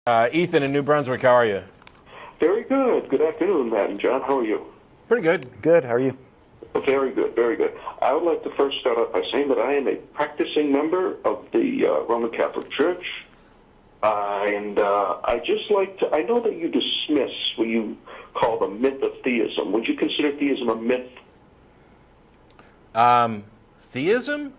Ethan in New Brunswick, how are you? Very good. Good afternoon, Matt and John. How are you? Pretty good. Good. How are you? Very good. Very good. I would like to first start out by saying that I am a practicing member of the Roman Catholic Church. And I just like to, I know that you dismiss what you call the myth of theism. Would you consider theism a myth? Theism?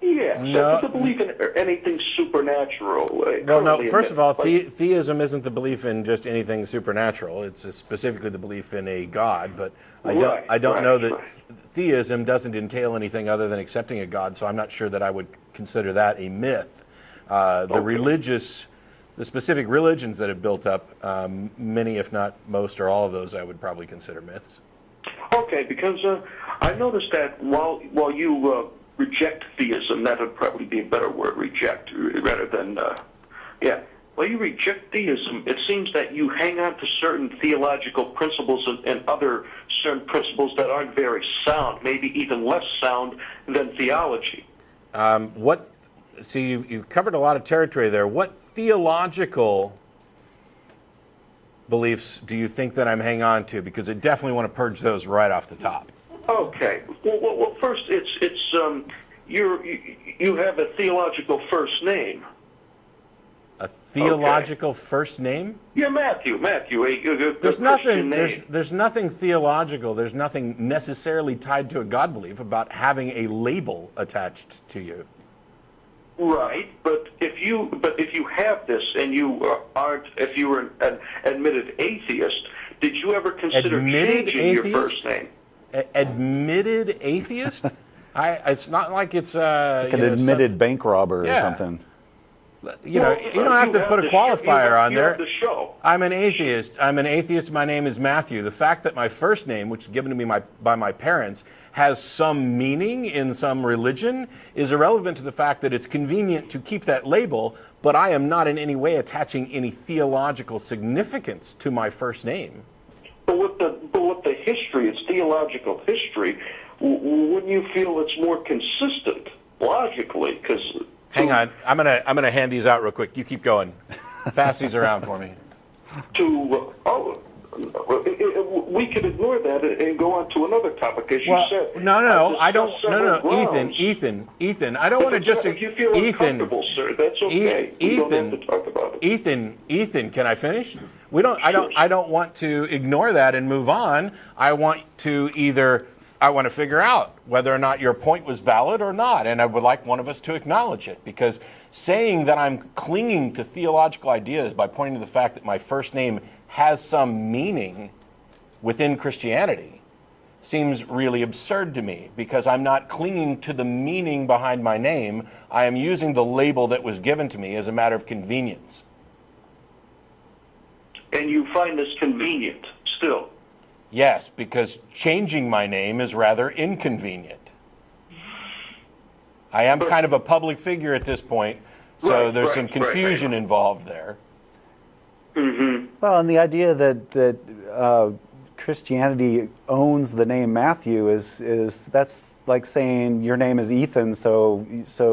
Yeah, No. to believe in anything supernatural. Well, no, first of all, theism isn't the belief in just anything supernatural. It's specifically the belief in a God, but I don't know that theism doesn't entail anything other than accepting a God, so I'm not sure that I would consider that a myth. The specific religions that have built up, many, if not most, or all of those, I would probably consider myths. Okay, because I noticed that while you reject theism, that would probably be a better word, reject, rather than, While you reject theism, it seems that you hang on to certain theological principles and other certain principles that aren't very sound, maybe even less sound than theology. See, you've covered a lot of territory there. What theological beliefs do you think that I'm hanging on to? Because I definitely want to purge those right off the top. Okay. Well first, you have a theological first name. A theological first name? Yeah, Matthew. There's nothing theological. There's nothing necessarily tied to a God belief about having a label attached to you. Right, but if you have this and you aren't, if you were an admitted atheist, did you ever consider changing your first name? Admitted atheist? It's not like it's like an admitted bank robber or something. You know, you don't have to put a qualifier on there. The show. I'm an atheist. My name is Matthew. The fact that my first name, which is given to me by my parents, has some meaning in some religion is irrelevant to the fact that it's convenient to keep that label, but I am not in any way attaching any theological significance to my first name. But with the history, it's theological history, wouldn't you feel it's more consistent logically? Because hang on, I'm gonna hand these out real quick. You keep going. Pass these around for me. We could ignore that and go on to another topic, as you said. No, I don't. No, Ethan. I don't want to just. If you feel uncomfortable, sir, that's okay. We don't have to talk about it. Ethan, can I finish? We don't. Sure. I don't want to ignore that and move on. I want to figure out whether or not your point was valid or not, and I would like one of us to acknowledge it, because saying that I'm clinging to theological ideas by pointing to the fact that my first name has some meaning within Christianity seems really absurd to me, because I'm not clinging to the meaning behind my name. I am using the label that was given to me as a matter of convenience. And you find this convenient still? Yes, because changing my name is rather inconvenient. I am kind of a public figure at this point, so there's some confusion involved there. Mm-hmm. Well, and the idea that Christianity owns the name Matthew is that's like saying your name is Ethan, so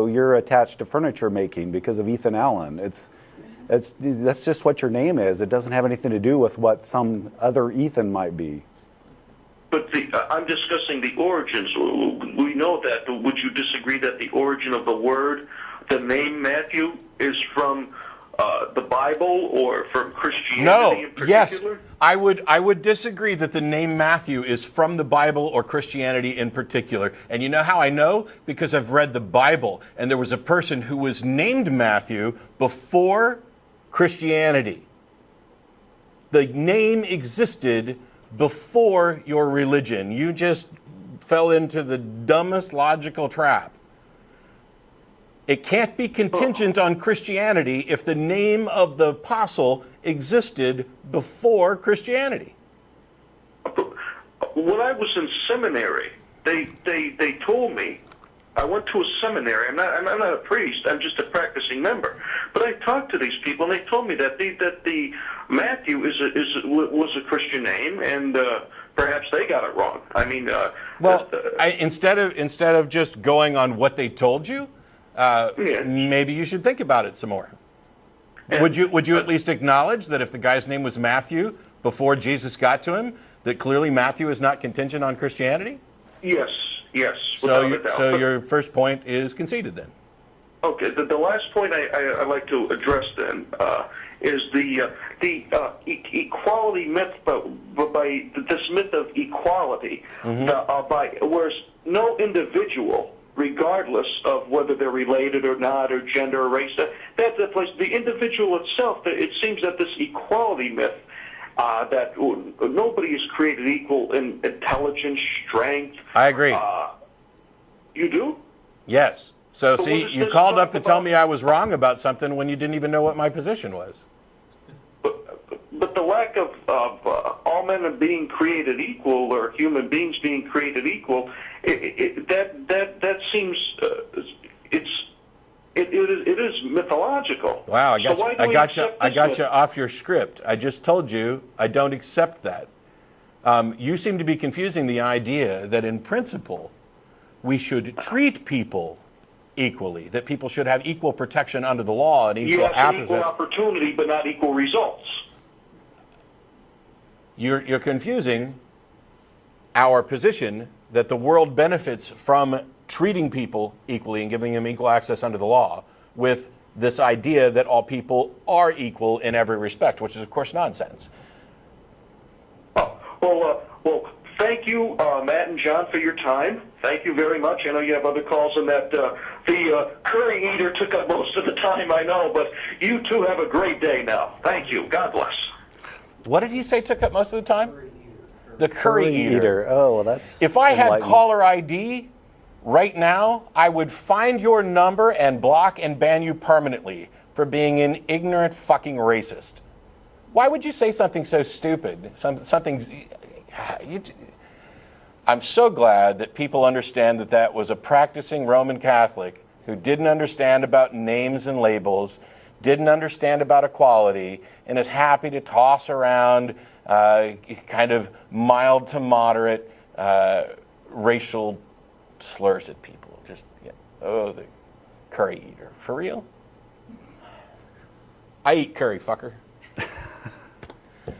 you're attached to furniture making because of Ethan Allen. That's just what your name is. It doesn't have anything to do with what some other Ethan might be. But I'm discussing the origins. We know that. Would you disagree that the origin of the word, the name Matthew, is from the Bible or from Christianity in particular? Yes. I would disagree that the name Matthew is from the Bible or Christianity in particular. And you know how I know? Because I've read the Bible, and there was a person who was named Matthew before Christianity. The name existed before your religion. You just fell into the dumbest logical trap. It can't be contingent on Christianity if the name of the apostle existed before Christianity. When I was in seminary, they told me, I went to a seminary. I'm not a priest. I'm just a practicing member. But I talked to these people, and they told me that the Matthew was a Christian name, and perhaps they got it wrong. I mean, instead of just going on what they told you, maybe you should think about it some more. Would you at least acknowledge that if the guy's name was Matthew before Jesus got to him, that clearly Matthew is not contingent on Christianity? Yes, yes. So your first point is conceded then. Okay, the last point I'd like to address then is the equality myth, by this myth of equality, whereas no individual, regardless of whether they're related or not, or gender or race, that's the place. The individual itself, it seems that this equality myth, that nobody is created equal in intelligence, strength. I agree. You do? Yes. So see, you called up to tell me I was about wrong about something when you didn't even know what my position was. But the lack of all men being created equal, or human beings being created equal, that seems it is mythological. Wow, I got So you off your script. I just told you I don't accept that. You seem to be confusing the idea that in principle we should treat people equally, that people should have equal protection under the law and equal access. Equal opportunity, but not equal results. You're confusing our position that the world benefits from treating people equally and giving them equal access under the law with this idea that all people are equal in every respect, which is, of course, nonsense. Well, thank you, Matt and John, for your time. Thank you very much. I know you have other calls, and that the curry eater took up most of the time, I know, but you two have a great day now. Thank you. God bless. What did he say took up most of the time? The curry eater. Oh, well, that's If I had enlightening. caller ID right now, I would find your number and block and ban you permanently for being an ignorant fucking racist. Why would you say something so stupid? I'm so glad that people understand that that was a practicing Roman Catholic who didn't understand about names and labels, didn't understand about equality, and is happy to toss around kind of mild to moderate racial slurs at people. Just, oh, the curry eater. For real? I eat curry, fucker.